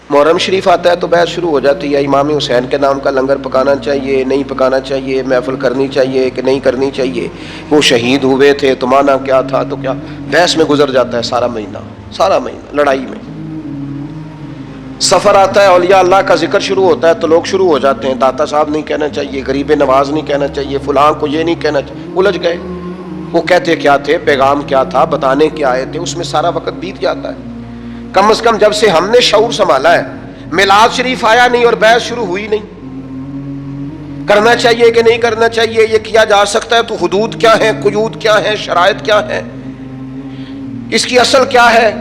محرم شریف آتا ہے تو بحث شروع ہو جاتی ہے، امام حسین کے نام کا لنگر پکانا چاہیے نہیں پکانا چاہیے، محفل کرنی چاہیے کہ نہیں کرنی چاہیے، وہ شہید ہوئے تھے تو مانا کیا تھا، تو کیا بحث میں گزر جاتا ہے سارا مہینہ لڑائی میں۔ سفر آتا ہے، اولیاء اللہ کا ذکر شروع ہوتا ہے تو لوگ شروع ہو جاتے ہیں، داتا صاحب نہیں کہنا چاہیے، غریب نواز نہیں کہنا چاہیے، فلاں کو یہ نہیں کہنا چاہیے، الجھ گئے۔ وہ کہتے کیا تھے، پیغام کیا تھا، بتانے کیا آئے تھے، اس میں سارا وقت بیت جاتا ہے۔ کم از کم جب سے ہم نے شعور سنبھالا ہے، میلاد شریف آیا نہیں اور بحث شروع ہوئی نہیں، کرنا چاہیے کہ نہیں کرنا چاہیے، یہ کیا جا سکتا ہے تو حدود کیا ہیں، قیود کیا ہیں، شرائط کیا ہیں، اس کی اصل کیا ہے،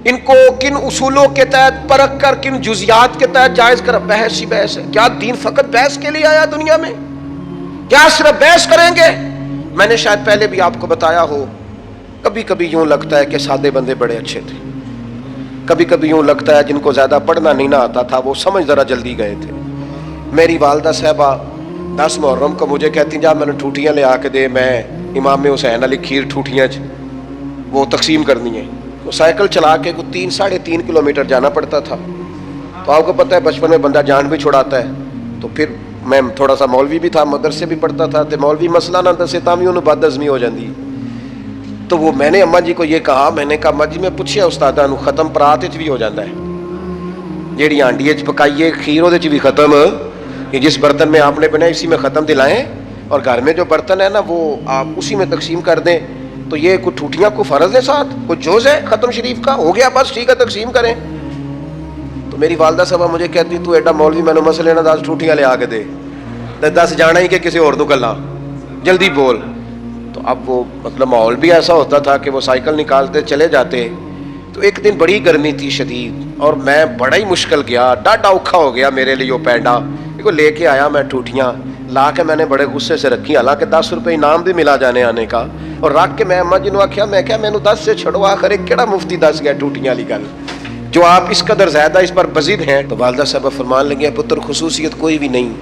ان کو کن اصولوں کے تحت پرکھ کر کن جزیات کے تحت جائز کر، بحث ہی بحث ہے۔ کیا دین فقط بحث کے لیے آیا دنیا میں؟ کیا صرف بحث کریں گے؟ میں نے شاید پہلے بھی آپ کو بتایا ہو، کبھی کبھی یوں لگتا ہے کہ سادے بندے بڑے اچھے تھے، کبھی کبھی یوں لگتا ہے جن کو زیادہ پڑھنا نہیں نہ آتا تھا وہ سمجھ ذرا جلدی گئے تھے۔ میری والدہ صاحبہ 10 محرم کو مجھے کہتی جا میں نے ٹھوٹیاں لے آ کے دے، میں امام حسین علی کھیر ٹھوٹیاں وہ تقسیم کرنی ہے۔ وہ سائیکل چلا کے 3-3.5 کلومیٹر جانا پڑتا تھا، تو آپ کو پتہ ہے بچپن میں بندہ جان بھی چھڑاتا ہے۔ تو پھر میں تھوڑا سا مولوی بھی تھا، مدرسے بھی پڑھتا تھا، تو مولوی مسئلہ نہ دسے تاں بھی انہوں بد ہضمی ہو جاندی۔ تو وہ میں نے اماں جی کو یہ کہا، میں نے کہا اماں جی میں پوچھیا استاداں نو ختم پرات وچ بھی ہو جاتا ہے، جیڑی ہانڈی وچ پکائیے کھیر اودے وچ بھی ختم، کہ جس برتن میں آپ نے بنایا اسی میں ختم دلائیں، اور گھر میں جو برتن ہے نا وہ آپ اسی میں تقسیم کر دیں۔ تو یہ کوئی ٹھوٹیاں کو فرض ہے، ساتھ کوئی جوز ہے ختم شریف کا، ہو گیا بس ٹھیک ہے تقسیم کریں۔ تو میری والدہ صاحبہ مجھے کہتی تو ایڈا مولوی میں نے مسئلے نہ 10 ٹھوٹیاں لے آ کے دے، 10 جانا ہی کہ کسی اور کو گلا جلدی بول۔ تو اب وہ مطلب ماحول بھی ایسا ہوتا تھا کہ وہ سائیکل نکالتے چلے جاتے۔ تو ایک دن بڑی گرمی تھی شدید، اور میں بڑا ہی مشکل گیا، ڈاڈا اوکھا ہو گیا میرے لیے وہ پینڈا کو لے کے آیا۔ میں ٹھوٹیاں لا کے میں نے بڑے غصے سے رکھی، حالانکہ 10 روپے انعام بھی ملا جانے آنے کا، اور رکھ کے میں اماں جی نو آکھیا، میں کہا مینوں 10 سے چھڑو، آخر ایک کیڑا مفتی دس گیا ٹوٹیاں والی گل جو آپ اس قدر زیادہ اس پر بزد ہیں۔ تو والدہ صاحبہ فرمان لگے پتر خصوصیت کوئی بھی نہیں،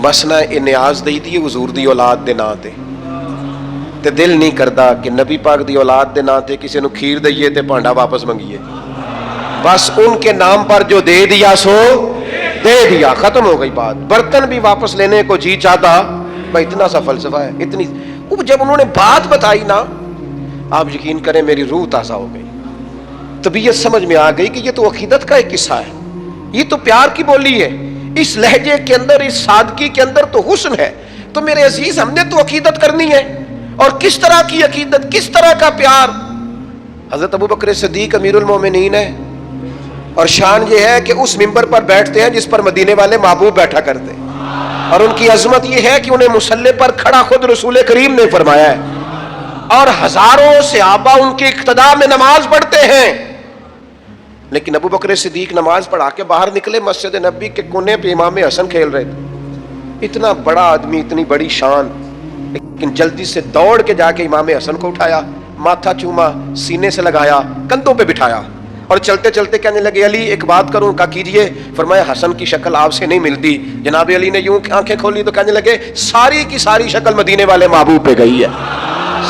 بس نہ یہ نیاز دئی دی حضور دی اولاد دے نا تے دل نہیں کردا کہ نبی پاک دی اولاد دے نا تے کسی نو کھیر دئیے تے پانڈا واپس منگیے، بس ان کے نام پر جو دے دیا سو دے دیا، ختم ہو گئی بات۔ برتن بھی واپس لینے کو جی چاہتا، بھائی اتنا سا فلسفہ ہے، اتنی جب انہوں نے بات بتائی نا، آپ یقین کریں میری روح تازہ ہو گئی، طبیعت سمجھ میں آ گئی کہ یہ تو عقیدت کا ایک قصہ ہے، یہ تو پیار کی بولی ہے، اس لہجے کے اندر، اس سادگی کے اندر تو حسن ہے۔ تو میرے عزیز ہم نے تو عقیدت کرنی ہے، اور کس طرح کی عقیدت، کس طرح کا پیار۔ حضرت ابوبکر صدیق امیر المومنین ہے، اور شان یہ ہے کہ اس ممبر پر بیٹھتے ہیں جس پر مدینے والے محبوب بیٹھا کرتے ہیں، اور ان کی عظمت یہ ہے کہ انہیں مصلی پر کھڑا خود رسول کریم نے فرمایا ہے، اور ہزاروں صحابہ ان کی اقتداء میں نماز پڑھتے ہیں۔ لیکن ابوبکر صدیق نماز پڑھا کے باہر نکلے، مسجد نبی کے کونے پہ امام حسن کھیل رہے تھے، اتنا بڑا آدمی، اتنی بڑی شان، لیکن جلدی سے دوڑ کے جا کے امام حسن کو اٹھایا، ماتھا چوما، سینے سے لگایا، کندھوں پہ بٹھایا، اور چلتے چلتے کہنے لگے علی ایک بات کروں، کہا کیجئے۔ فرمایا حسن کی شکل آپ سے نہیں ملتی۔ جناب علی نے یوں آنکھیں کھولی تو کہنے لگے ساری کی ساری شکل مدینے والے محبوب پہ گئی ہے،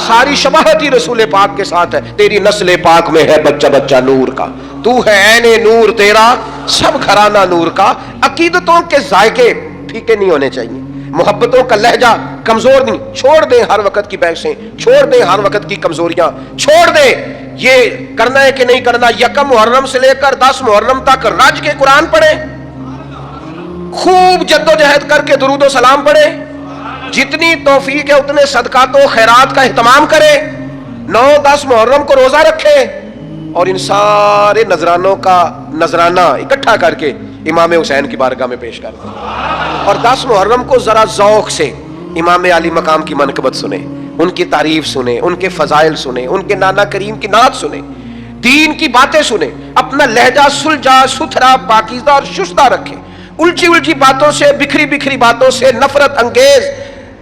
ساری شباہت ہی رسول پاک کے ساتھ ہے، تیری نسل پاک میں ہے بچہ بچہ نور کا، تو ہے عین نور، تیرا سب گھرانہ نور کا۔ عقیدتوں کے ذائقے پھیکے نہیں ہونے چاہیے، محبتوں کا لہجہ کمزور نہیں، چھوڑ دیں ہر وقت کی بحثیں، چھوڑ دیں ہر وقت کی کمزوریاں، چھوڑ دیں یہ کرنا ہے کہ نہیں کرنا۔ یکم محرم سے لے کر 10 محرم تک رج کے قرآن پڑھیں، خوب جد و جہد کر کے درود و سلام پڑھیں، جتنی توفیق ہے اتنے صدقات و خیرات کا اہتمام کریں، 9-10 محرم کو روزہ رکھیں، اور ان سارے نذرانوں کا نذرانہ اکٹھا کر کے امام حسین کی بارگاہ میں پیش کر دیں، اور 10 محرم کو ذرا ذوق سے امام علی مقام کی منقبت سنیں، ان کی تعریف سنیں، ان کے فضائل سنیں، ان کے نانا کریم کی نعت سنیں، دین کی باتیں سنیں، اپنا لہجہ سلجھا ستھرا پاکیزہ اور شستہ رکھیں، الجھی الجھی باتوں سے، بکھری بکھری باتوں سے، نفرت انگیز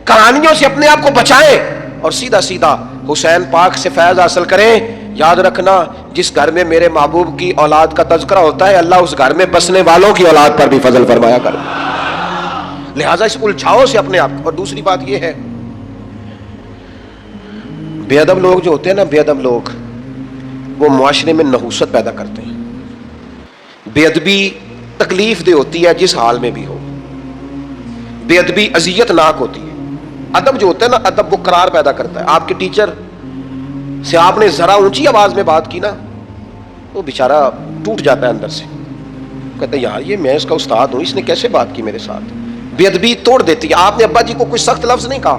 کہانیوں سے اپنے آپ کو بچائیں، اور سیدھا سیدھا حسین پاک سے فیض حاصل کریں۔ یاد رکھنا جس گھر میں میرے محبوب کی اولاد کا تذکرہ ہوتا ہے اللہ اس گھر میں بسنے والوں کی اولاد پر بھی فضل فرمایا کر، لہٰذا اس الجھاؤ سے اپنے آپ۔ اور دوسری بات یہ ہے، بے ادب لوگ جو ہوتے ہیں نا، بے ادب لوگ وہ معاشرے میں نحوست پیدا کرتے ہیں۔ بے ادبی تکلیف دہ ہوتی ہے جس حال میں بھی ہو، بے ادبی اذیت ناک ہوتی ہے۔ ادب جو ہوتا ہے نا، ادب وہ قرار پیدا کرتا ہے۔ آپ کے ٹیچر سے آپ نے ذرا اونچی آواز میں بات کی نا، وہ بیچارہ ٹوٹ جاتا ہے اندر سے، کہتا ہے یار یہ میں اس کا استاد ہوں، اس نے کیسے بات کی میرے ساتھ۔ بے ادبی توڑ دیتی ہے۔ آپ نے ابا جی کو کوئی سخت لفظ نہیں کہا،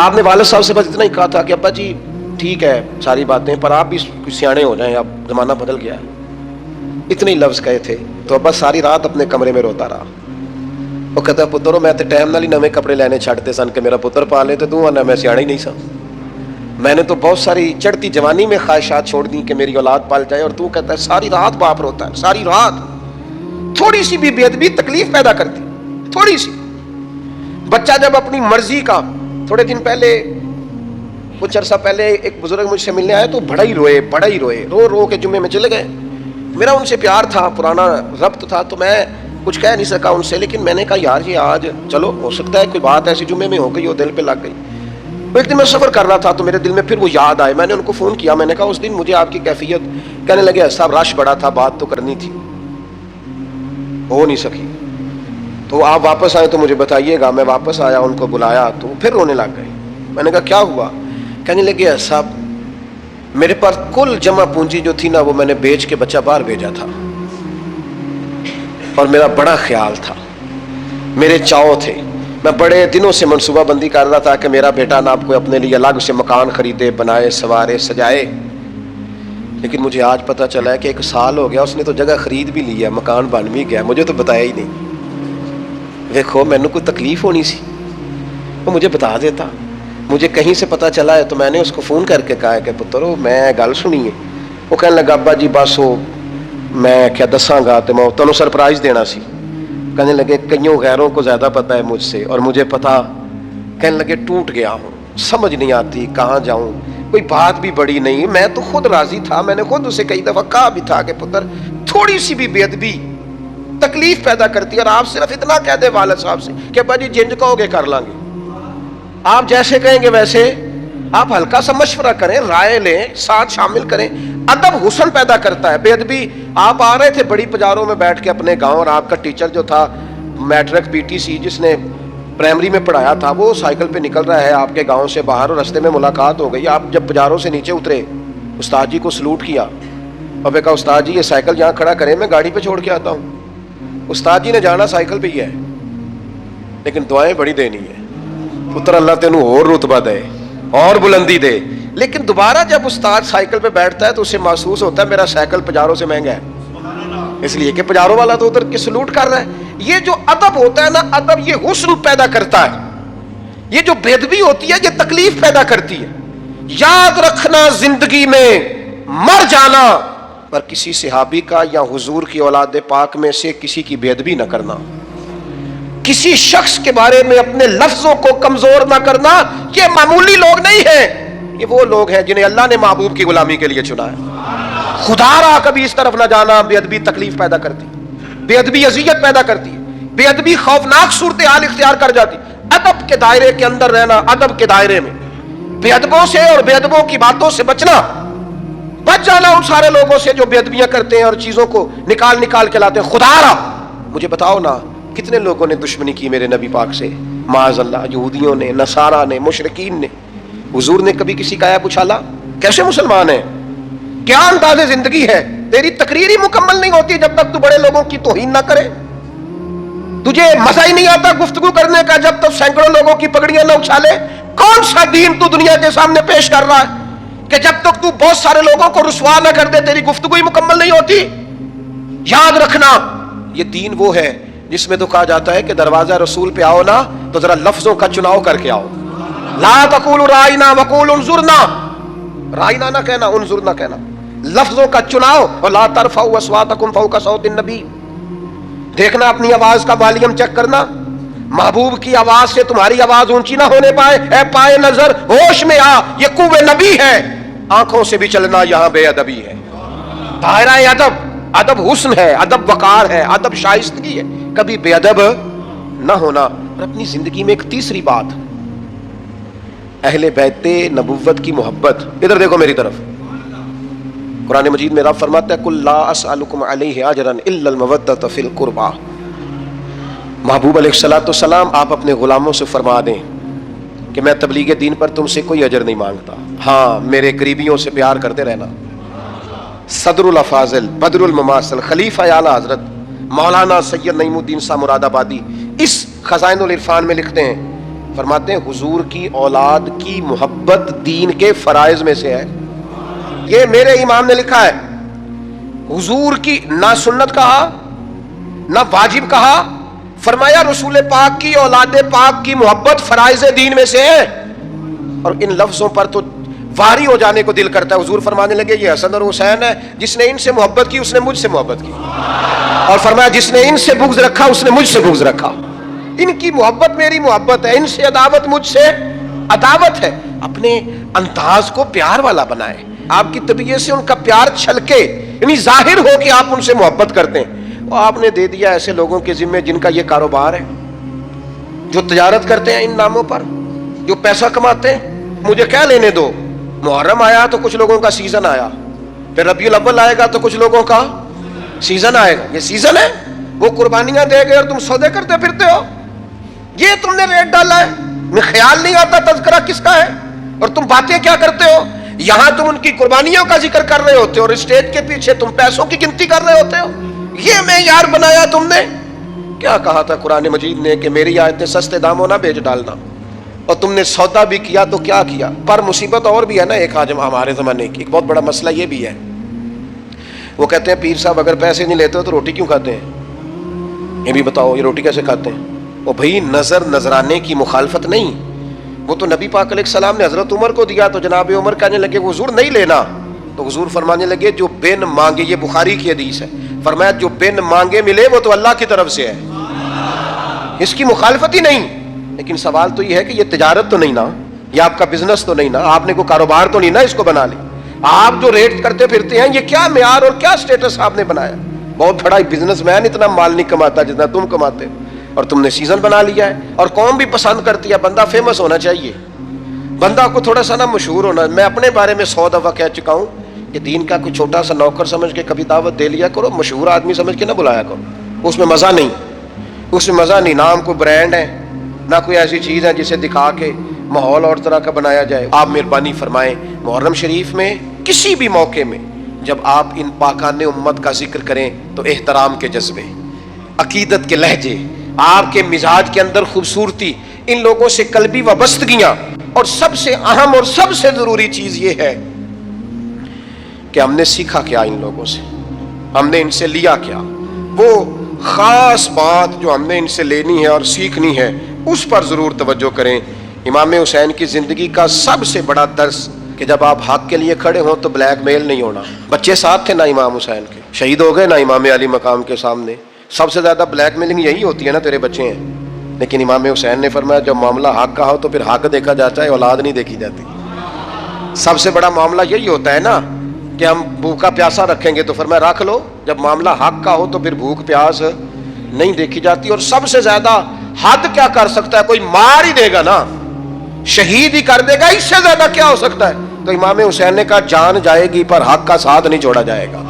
آپ نے والد صاحب سے بس اتنا ہی کہا تھا کہ ابا جی ٹھیک ہے ساری باتیں، پر آپ بھی کچھ سیانے ہو جائیں، اب زمانہ بدل گیا ہے، اتنے ہی لفظ کہے تھے۔ تو ابا ساری رات اپنے کمرے میں روتا رہا۔ وہ کہتا پترو میں تے ٹائم نال ہی نویں کپڑے لینے چھڈتے سن کہ میرا پتر پا لے، تے تو آنا میں سیاڑا ہی نہیں سا، میں نے تو بہت ساری چڑھتی جوانی میں خواہشات چھوڑ دی کہ میری اولاد پال جائے، اور تو کہتا ہے ساری رات باپ روتا ہے، ساری رات۔ تھوڑی سی بھی بے ادبی تکلیف پیدا کرتی، تھوڑی سی۔ بچہ جب اپنی مرضی کا، تھوڑے دن پہلے کچھ عرصہ پہلے ایک بزرگ مجھ سے ملنے آئے تو بڑا ہی روئے، رو رو کے جمعے میں چلے گئے۔ میرا ان سے پیار تھا، پرانا ربط تھا، تو میں کچھ کہہ نہیں سکا ان سے، لیکن میں نے کہا یار یہ آج چلو ہو سکتا ہے کوئی بات ایسی جمعے میں ہو گئی ہو، دل پہ لگ گئی۔ ایک دن میں سفر کر رہا تھا تو میرے دل میں پھر وہ یاد آئے، میں نے ان کو فون کیا، میں نے کہا اس دن مجھے آپ کی کیفیت، کہنے لگے صاحب رش بڑا تھا، بات تو کرنی تھی، ہو نہیں سکی، تو آپ واپس آئے تو مجھے بتائیے گا۔ میں واپس آیا، ان کو بلایا تو پھر رونے لگ گئے۔ میں نے کہا کیا ہوا؟ کہنے لگے صاحب میرے پاس کل جمع پونجی جو تھی نا وہ میں نے بیچ کے بچہ باہر بھیجا تھا، اور میرا بڑا خیال تھا، میرے چاؤ تھے، میں بڑے دنوں سے منصوبہ بندی کر رہا تھا کہ میرا بیٹا نا آپ کو اپنے لیے الگ سے مکان خریدے، بنائے، سوارے، سجائے، لیکن مجھے آج پتہ چلا ہے کہ 1 سال ہو گیا اس نے تو جگہ خرید بھی لی ہے، مکان بن بھی گیا، مجھے تو بتایا ہی نہیں۔ دیکھو مینوں کوئی تکلیف ہونی سی وہ مجھے بتا دیتا، مجھے کہیں سے پتہ چلا ہے تو میں نے اس کو فون کر کے کہا کہ پترو میں گل سنی ہے۔ وہ کہنے لگا ابا جی بس وہ میں کیا دساں گا تو میں تمہیں سرپرائز دینا سی۔ کہنے لگے کئیوں غیروں کو زیادہ پتہ ہے مجھ سے اور مجھے پتہ، کہنے لگے ٹوٹ گیا ہوں، سمجھ نہیں آتی کہاں جاؤں، کوئی بات بھی بڑی نہیں، میں تو خود راضی تھا، میں نے خود اسے کئی دفعہ کہا بھی تھا کہ پتر تھوڑی سی بھی بے ادبی تکلیف پیدا کرتی ہے، اور آپ صرف اتنا کہہ دے والد صاحب سے کہ ابا جی جنج کہو گے کر لیں گے، آپ جیسے کہیں گے ویسے، آپ ہلکا سا مشورہ کریں، رائے لیں، ساتھ شامل کریں۔ ادب حسن پیدا کرتا ہے، بے ادبی۔ آپ آ رہے تھے بڑی بازاروں میں بیٹھ کے اپنے گاؤں، اور آپ کا ٹیچر جو تھا میٹرک PTC جس نے پرائمری میں پڑھایا تھا وہ سائیکل پہ نکل رہا ہے آپ کے گاؤں سے باہر، اور رستے میں ملاقات ہو گئی۔ آپ جب بازاروں سے نیچے اترے استاد جی کو سلوٹ کیا اور کہا استاد جی یہ سائیکل یہاں کھڑا کریں، میں گاڑی پہ چھوڑ کے آتا ہوں۔ استاد جی نے جانا سائیکل پہ ہی ہے، لیکن دعائیں بڑی دینی ہے، پتر اللہ تینوں اور رتبہ دے اور بلندی دے۔ لیکن دوبارہ جب استاد سائیکل پہ بیٹھتا ہے تو اسے محسوس ہوتا ہے میرا سائیکل پجاروں سے مہنگا ہے، اس لیے کہ پجاروں والا تو ادھر کے سلوٹ کر رہا ہے۔ یہ جو ادب ہوتا ہے نا، ادب یہ حسن پیدا کرتا ہے، یہ جو بے ادبی ہوتی ہے یہ تکلیف پیدا کرتی ہے۔ یاد رکھنا زندگی میں مر جانا، پر کسی صحابی کا یا حضور کی اولاد پاک میں سے کسی کی بے ادبی نہ کرنا، کسی شخص کے بارے میں اپنے لفظوں کو کمزور نہ کرنا۔ یہ معمولی لوگ نہیں ہیں، یہ وہ لوگ ہیں جنہیں اللہ نے محبوب کی غلامی کے لیے چنا ہے۔ خدا را کبھی اس طرف نہ جانا، بے ادبی تکلیف پیدا کرتی، بے ادبی اذیت پیدا کرتی ہے، بے ادبی خوفناک صورتحال اختیار کر جاتی۔ ادب کے دائرے کے اندر رہنا، ادب کے دائرے میں بے ادبوں سے اور بے ادبوں کی باتوں سے بچنا، بچ جانا ان سارے لوگوں سے جو بے ادبیاں کرتے ہیں اور چیزوں کو نکال کے لاتے ہیں۔ خدا را مجھے بتاؤ نا کتنے لوگوں نے دشمنی کی میرے نبی پاک سے، معاذ اللہ، یہودیوں نے، نصارہ نے، مشرکین نے۔ حضور نے کبھی کسی کا عیب اچھالا؟ کیسے مسلمان ہیں؟ کیا انداز زندگی ہے؟ تیری تقریر ہی مکمل نہیں ہوتی جب تک تو بڑے لوگوں کی توہین نہ کرے، تجھے مزہ ہی نہیں آتا گفتگو کرنے کا جب تک سینکڑوں لوگوں کی پگڑیاں نہ اچھالے۔ کون سا دین تو دنیا کے سامنے پیش کر رہا ہے کہ جب تک تو بہت سارے لوگوں کو رسوا نہ کر دے تیری گفتگو ہی مکمل نہیں ہوتی؟ یاد رکھنا یہ دین وہ ہے جس میں تو کہا جاتا ہے کہ دروازہ رسول پہ آؤ نا تو ذرا لفظوں کا چناؤ کر کے آؤ۔ لا تقولوا رائنا وقولوا انظرنا، رائنا نہ کہنا، انظر نہ کہنا، لفظوں کا چناؤ۔ اور لا ترفعوا اصواتکم فوق صوت النبی، دیکھنا اپنی آواز کا والیوم چیک کرنا، محبوب کی آواز سے تمہاری آواز اونچی نہ ہونے پائے۔ اے پائے نظر ہوش میں آ، یہ قوے نبی ہے، آنکھوں سے بھی چلنا یہاں بے ادبی ہے۔ دائرہ ادب، ادب حسن ہے، ادب وقار ہے، ادب شائستگی ہے، کبھی بے ادب نہ ہونا۔ اور اپنی زندگی میں ایک تیسری بات، اہل بیت نبوت کی محبت۔ ادھر دیکھو میری طرف، قرآن مجید میں رب فرماتا ہے قل لا اسألکم علیہ اجرا الا المودۃ فی القربى. محبوب علیہ الصلوۃ والسلام آپ اپنے غلاموں سے فرما دیں کہ میں تبلیغ دین پر تم سے کوئی اجر نہیں مانگتا، ہاں میرے قریبیوں سے پیار کرتے رہنا. صدر الافاضل بدر المماثل خلیفہ اعلی حضرت مولانا سید نعیم الدین صاحب مراد آبادی اس خزائن العرفان میں لکھتے ہیں، فرماتے ہیں حضور کی اولاد کی محبت دین کے فرائض میں سے ہے. یہ میرے امام نے لکھا ہے. حضور کی نہ سنت کہا نہ واجب کہا، فرمایا رسول پاک کی اولاد پاک کی محبت فرائض دین میں سے ہے. اور ان لفظوں پر تو واری ہو جانے کو دل کرتا ہے. حضور فرمانے لگے یہ حسن اور حسین ہے، جس نے ان سے محبت کی اس نے مجھ سے محبت کی، اور فرمایا جس نے ان سے بغض رکھا اس نے مجھ سے بغض رکھا. ان کی محبت میری محبت ہے، ان سے عداوت مجھ سے عداوت ہے. اپنے انداز کو پیار والا بنائے، آپ کی طبیعت سے ان کا پیار چھلکے، یعنی ظاہر ہو کہ آپ ان سے محبت کرتے ہیں. وہ آپ نے دے دیا ایسے لوگوں کے ذمے جن کا یہ کاروبار ہے، جو تجارت کرتے ہیں ان ناموں پر، جو پیسہ کماتے ہیں. مجھے کیا لینے دو، محرم آیا تو کچھ لوگوں کا سیزن آیا، پھر ربیع الاول آئے گا تو کچھ لوگوں کا سیزن آئے گا. یہ سیزن ہے، وہ قربانیاں دے گئے اور تم سودے کرتے پھرتے ہو. یہ تم نے ریٹ ڈالا ہے، میں خیال نہیں آتا تذکرہ کس کا ہے، اور تم باتیں کیا کرتے ہو. یہاں تم ان کی قربانیوں کا ذکر کر رہے ہوتے ہو اور اسٹیج کے پیچھے تم پیسوں کی گنتی کر رہے ہوتے ہو. یہ معیار بنایا تم نے. کیا کہا تھا قرآن مجید نے کہ میری آیتیں سستے داموں نہ بیچ ڈالنا، اور تم نے سودا بھی کیا تو کیا کیا. پر مصیبت اور بھی ہے نا ایک، آج ہمارے زمانے کی ایک بہت بڑا مسئلہ یہ بھی ہے. وہ کہتے ہیں پیر صاحب اگر پیسے نہیں لیتے ہو تو روٹی کیوں کھاتے ہیں؟ یہ بھی بتاؤ یہ روٹی کیسے کھاتے ہیں؟ وہ بھائی نظر نذرانے کی مخالفت نہیں، وہ تو نبی پاک علیہ السلام نے حضرت عمر کو دیا تو جناب عمر کہنے لگے حضور نہیں لینا، تو حضور فرمانے لگے جو بن مانگے، یہ بخاری کی حدیث ہے، فرمایا جو بن مانگے ملے وہ تو اللہ کی طرف سے ہے، اس کی مخالفت ہی نہیں. لیکن سوال تو یہ ہے کہ یہ تجارت تو نہیں نا، یہ آپ کا بزنس تو نہیں نا، آپ نے کوئی کاروبار تو نہیں نا اس کو بنا لی. آپ جو ریٹ کرتے پھرتے ہیں یہ کیا معیار اور کیا سٹیٹس آپ نے بنایا؟ بہت بڑا بزنس مین اتنا مال نہیں کماتا جتنا تم کماتے ہو، اور تم نے سیزن بنا لیا ہے. اور قوم بھی پسند کرتی ہے، بندہ فیمس ہونا چاہیے، بندہ کو تھوڑا سا نا مشہور ہونا. میں اپنے بارے میں 100 دفعہ کہہ چکا ہوں کہ دین کا کوئی چھوٹا سا نوکر سمجھ کے کبھی دعوت دے لیا کرو، مشہور آدمی سمجھ کے نہ بلایا کرو. اس میں مزہ نہیں، اس میں مزہ نہیں. نام کوئی برانڈ ہے، نہ کوئی ایسی چیز ہے جسے دکھا کے ماحول اور طرح کا بنایا جائے. آپ مہربانی فرمائیں محرم شریف میں کسی بھی موقع میں جب آپ ان پاکان امت کا ذکر کریں تو احترام کے جذبے، عقیدت کے لہجے، آپ کے مزاج کے اندر خوبصورتی، ان لوگوں سے قلبی وابستگیاں، اور سب سے اہم اور سب سے ضروری چیز یہ ہے کہ ہم نے سیکھا کیا ان لوگوں سے، ہم نے ان سے لیا کیا. وہ خاص بات جو ہم نے ان سے لینی ہے اور سیکھنی ہے اس پر ضرور توجہ کریں. امام حسین کی زندگی کا سب سے بڑا درس کہ جب آپ حق کے لیے کھڑے ہوں تو بلیک میل نہیں ہونا. بچے ساتھ تھے نا امام حسین کے، شہید ہو گئے نا امام علی مقام کے سامنے. سب سے زیادہ بلیک میلنگ یہی ہوتی ہے نا، تیرے بچے ہیں. لیکن امام حسین نے فرمایا جب معاملہ حق کا ہو تو پھر حق دیکھا جاتا ہے، اولاد نہیں دیکھی جاتی. سب سے بڑا معاملہ یہی ہوتا ہے نا کہ ہم بھوکا پیاسا رکھیں گے، تو فرمایا رکھ لو، جب معاملہ حق کا ہو تو پھر بھوک پیاس نہیں دیکھی جاتی. اور سب سے زیادہ حد کیا کر سکتا ہے؟ کوئی مار ہی دے گا نا، شہید ہی کر دے گا، اس سے زیادہ کیا ہو سکتا ہے؟ تو امام حسین نے کہا جان جائے گی پر حق کا ساتھ نہیں چھوڑا جائے گا.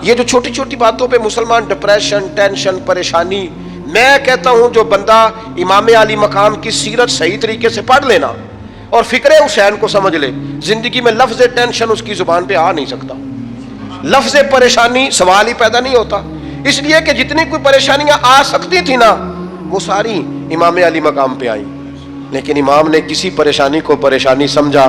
یہ جو چھوٹی چھوٹی باتوں پہ مسلمان ڈپریشن، ٹینشن، پریشانی، میں کہتا ہوں جو بندہ امام علی مقام کی سیرت صحیح طریقے سے پڑھ لینا اور فکر حسین کو سمجھ لے، زندگی میں لفظ ٹینشن اس کی زبان پہ آ نہیں سکتا، لفظ پریشانی سوال ہی پیدا نہیں ہوتا. اس لیے کہ جتنی کوئی پریشانیاں آ سکتی تھی نا وہ ساری امام علی مقام پہ آئیں. لیکن امام نے کسی پریشانی کو پریشانی سمجھا،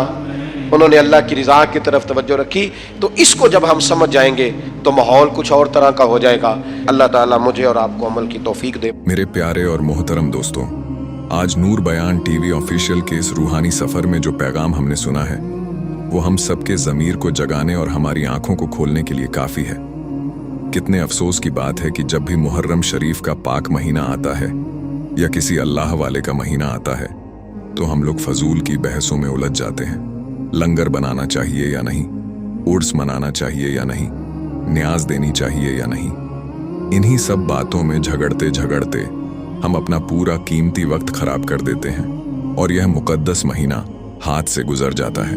انہوں نے اللہ کی رضا کی طرف توجہ رکھی. تو اس کو جب ہم سمجھ جائیں گے تو ماحول کچھ اور طرح کا ہو جائے گا. اللہ تعالیٰ مجھے اور آپ کو عمل کی توفیق دے. میرے پیارے اور محترم دوستوں، آج نور بیان ٹی وی آفیشیل کے اس روحانی سفر میں جو پیغام ہم نے سنا ہے وہ ہم سب کے ضمیر کو جگانے اور ہماری آنکھوں کو کھولنے کے لیے کافی ہے. کتنے افسوس کی بات ہے کہ جب بھی محرم شریف کا پاک مہینہ آتا ہے یا کسی اللہ والے کا مہینہ آتا ہے تو ہم لوگ فضول کی بحثوں میں الجھ جاتے ہیں. لنگر بنانا چاہیے یا نہیں، عرس منانا چاہیے یا نہیں، نیاز دینی چاہیے یا نہیں، انہی سب باتوں میں جھگڑتے جھگڑتے ہم اپنا پورا قیمتی وقت خراب کر دیتے ہیں اور یہ مقدس مہینہ ہاتھ سے گزر جاتا ہے.